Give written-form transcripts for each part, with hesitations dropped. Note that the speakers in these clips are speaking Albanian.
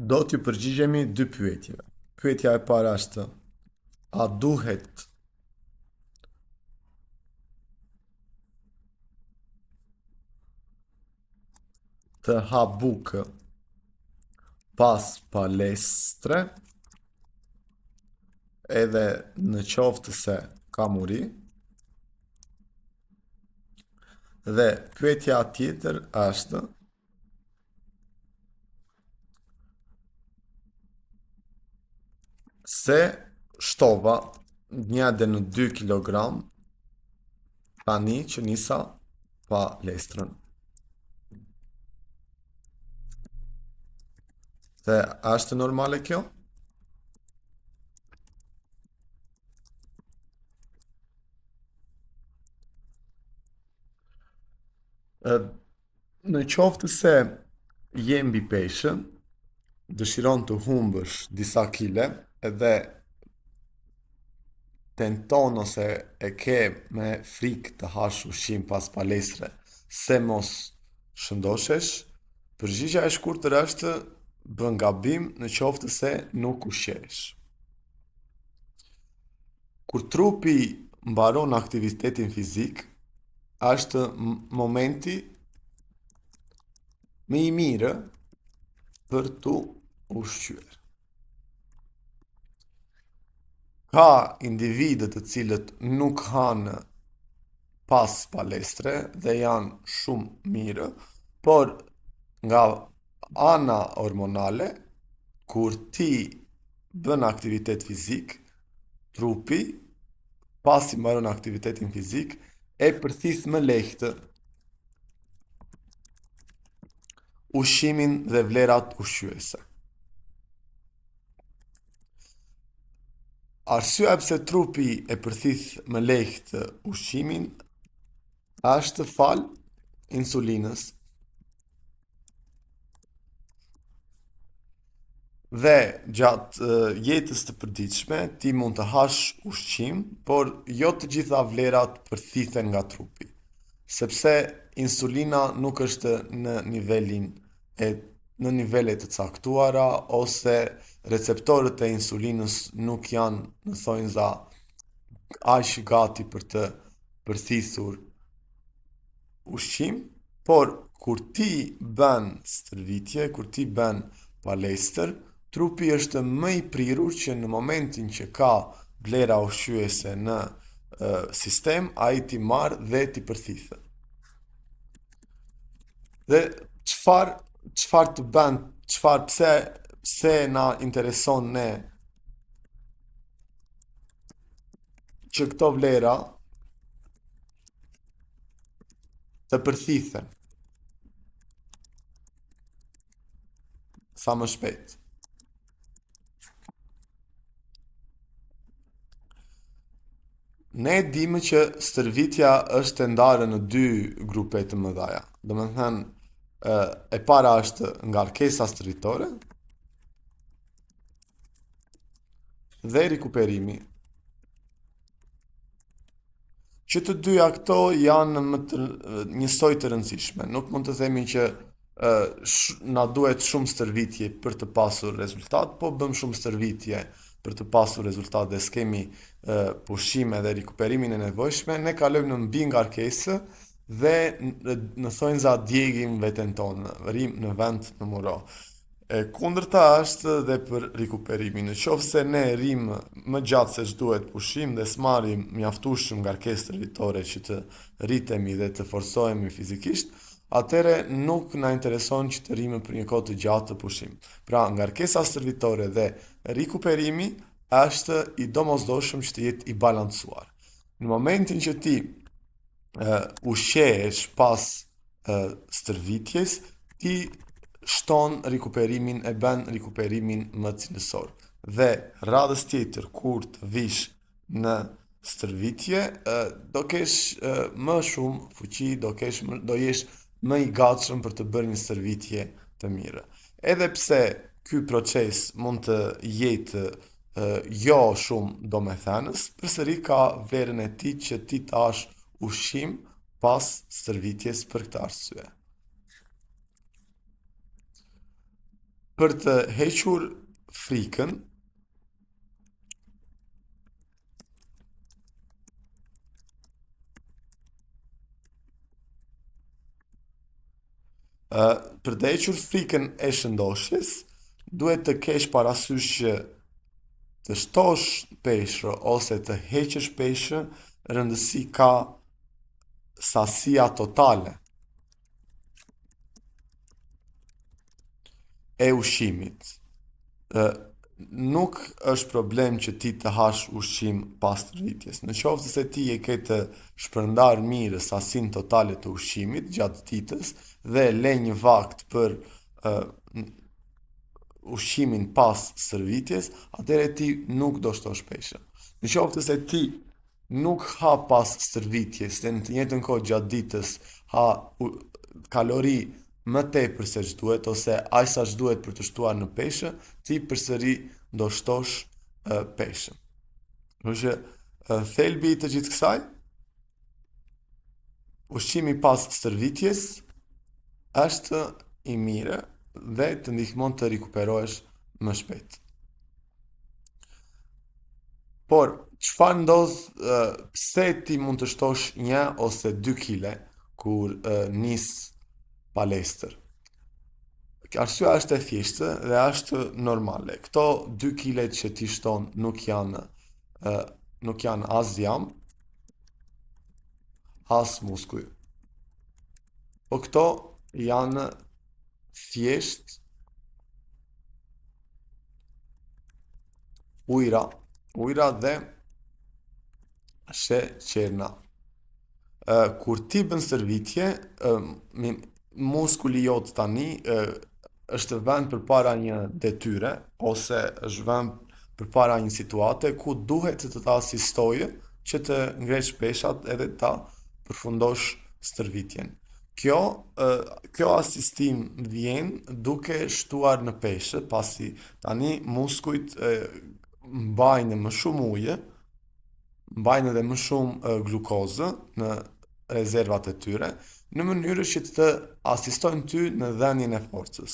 Do t'ju përgjigjemi dy pyetjeve. Pyetja e parë është: a duhet të ha bukë pas palestre edhe në qoftë se ka muri? Dhe pyetja tjetër është: se shtova 1 deri në 2 kilogram tani që nisa palestrën. Dhe është normale kjo? Në qoftë se je mbi peshë, dëshiron të humbësh disa kile edhe tenton ose e ke me frikë të hash ushqim pas palestre se mos shëndoshesh, përgjigjja e shkurtër është: bën gabim në qoftë se nuk ushqesh. Kur trupi mbaron aktivitetin fizik, është momenti më i mirë për tu ushqyer. Ka individë të cilët nuk hanë pas palestre dhe janë shumë mirë, por nga ana hormonale, kur ti bën aktivitet fizik, trupi, pasi mbaron aktivitetin fizik, e përthith më lehtë ushqimin dhe vlerat ushqyese. Arsyeja pse trupi e përthith më lehtë ushqimin është fal insulinës. Dhe gjatë jetës të përditshme, ti mund të hash ushqim, por jo të gjitha vlerat përthithen nga trupi, sepse insulina nuk është në nivele të caktuara, ose receptorët e insulinës nuk janë në thonjza aq gati për të përthithur ushqim, por kur ti bën stërvitje, kur ti bën palestër, trupi është më i prirur që në momentin që ka vlera ushqyese në sistem, ai ti marr dhe ti përthithë. Dhe çfarë të bën, pse na intereson ne që këto vlera të përthithen sa më shpejt. Ne dimë që stërvitja është e ndarë në dy grupe të mëdha. Domethënë, e para është ngarkesa stërvitore dhe rikuperimi. Që të dyja këto janë njësoj të rëndësishme. Nuk mund të themi që na duhet shumë stërvitje për të pasur rezultat, po bëm shumë stërvitje për të pasur rezultat dhe s'kemi pushime dhe rikuperimin e nevojshme, ne kalojmë në mbi ngarkesë dhe në thonjza djegim veten tonë, rrim në vend në muro. E kundërta është dhe për rikuperimin. Në qoftë se ne rrim më gjatë se ç'duhet pushim dhe s'marrim mjaftueshëm ngarkesë stërvitore që të rritemi dhe të forcohemi fizikisht, atëre nuk na intereson që të rrimë për një kohë të gjatë të pushim. Pra, ngarkesa stërvitore dhe rikuperimi është i domosdoshëm që të jetë i balancuar. Në momentin që ti ushqehesh pas stërvitjes, ti shton rikuperimin, e bën rikuperimin më cilësor. Dhe radhës tjetër, kur të vish në stërvitje, do kesh më shumë fuqi, do jesh më i gatshëm për të bërë një stërvitje të mirë. Edhe pse ky proces mund të jetë jo shumë domethënës, përsëri ka vlerën e tij që ti të hash ushqim pas stërvitjes për këtë arsye. për të hequr frikën, për të hequr frikën e shëndoshjes, duhet të kesh parasysh që të shtosh peshë ose të heqësh peshë, rëndësi ka sasia totale e ushqimit. Ë, Nuk është problem që ti të hash ushqim pas rritjes. Në qoftë se ti e ke të shpërndar mirë sasinë totale të ushqimit gjatë ditës dhe le një vakt për ushqimin pas stërvitjes, atëherë ti nuk do shtosh peshë. Në qoftë se ti nuk ha pas stërvitjes, dhe në të njëjtën kohë gjatë ditës ha kalori më tepër se ç'duhet ose aq sa ç'duhet për të shtuar në peshë, ti përsëri do shtosh peshë. Kështu që thelbi i të gjithë kësaj, ushqimi pas stërvitjes është i mirë dhe të ndihmon të rikuperohesh më shpejt. Por, çfarë ndodh, pse ti mund të shtosh 1 ose 2 kile kur nis palestër? Arsyeja është e thjeshtë dhe është normale. Këto 2 kilet që ti shton nuk janë as djam, as muskuj. Po këto janë thjesht ujra dhe sheqerna. Kur ti bën stërvitje, muskuli jot tani është vënë përpara një detyre ose është vënë përpara një situate ku duhet të ta asistojë që të ngresh peshat edhe ta përfundosh stërvitjen. Kjo asistim vjen duke shtuar në peshë, pasi tani muskujt mbajnë më shumë ujë, mbajnë edhe më shumë glukozë në rezervat e tyre, në mënyrë që të asistojnë ty në dhënien e forcës.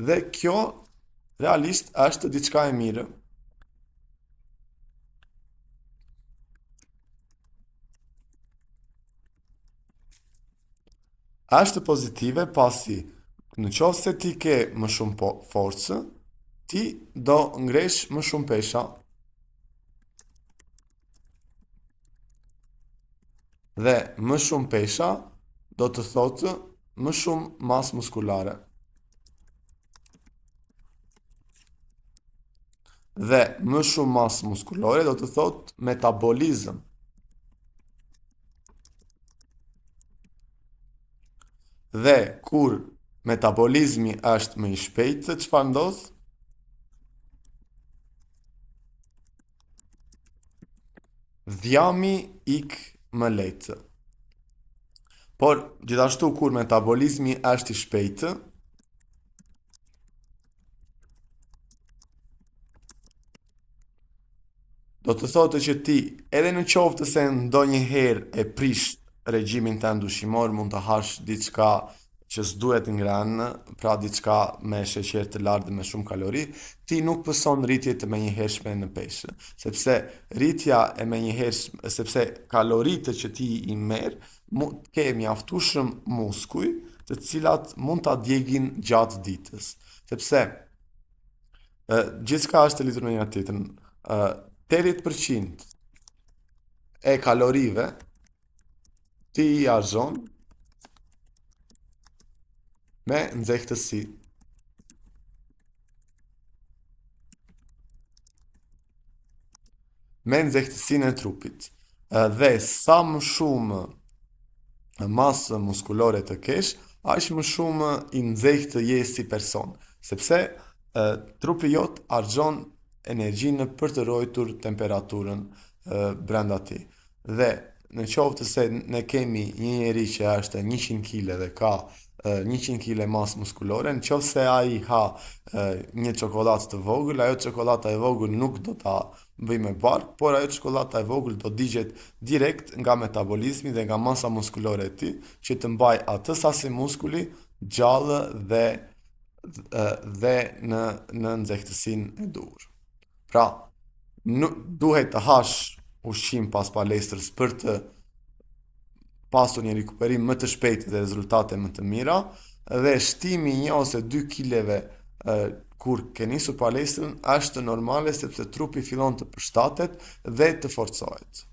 Dhe kjo realisht është diçka e mirë. Është pozitive pasi në qoftë se ti ke më shumë forcë, ti do ngresh më shumë pesha dhe më shumë pesha do të thotë më shumë masë muskulare. Dhe më shumë masë muskulore do të thotë metabolizëm. Dhe kur metabolizmi është më i shpejtë, çfarë ndodh? Djami ik më lehtë. Por gjithashtu kur metabolizmi është i shpejtë, do të thotë që ti, edhe në qoftë se ndonjëherë e prish regjimin tënd ushqimor, mund të hash diçka që s'duhet ngrënë, pra diçka me sheqer të lartë dhe me shumë kalori, ti nuk pëson rritje të menjëhershme në peshë, sepse kaloritë që ti i merr ke mjaftueshëm muskuj, të cilat mund ta djegin gjatë ditës, sepse gjithçka është lidhur me njëra tjetrën. 80% e kalorive ti i argjon me nxehtësi. Me nxehtësinë e trupit. Dhe sa më shumë masë muskulore të kesh, aq më shumë i nxehtë je si person, sepse trupi jot argjon energjinë për të ruajtur temperaturën brenda ti. Dhe në qoftë se ne kemi një njeri që është 100 kg dhe ka 100 kg masë muskulore, në qoftë se ai ha një çokoladë të vogël, ajo çokolata e vogël nuk do ta bëj me bark, por ajo çokolata e vogël do digjet direkt nga metabolizmi dhe nga masa muskulore e tij, që të mbaj atë sasi muskuli gjallë dhe dhe në nxehtësinë e duhur. Pra, nuk duhet të hash ushqim pas palestrës për të pasur një rikuperim më të shpejtë dhe rezultate më të mira, dhe shtimi 1 ose 2 kileve kur ke nisur palestrën është normale sepse trupi fillon të përshtatet dhe të forcohet.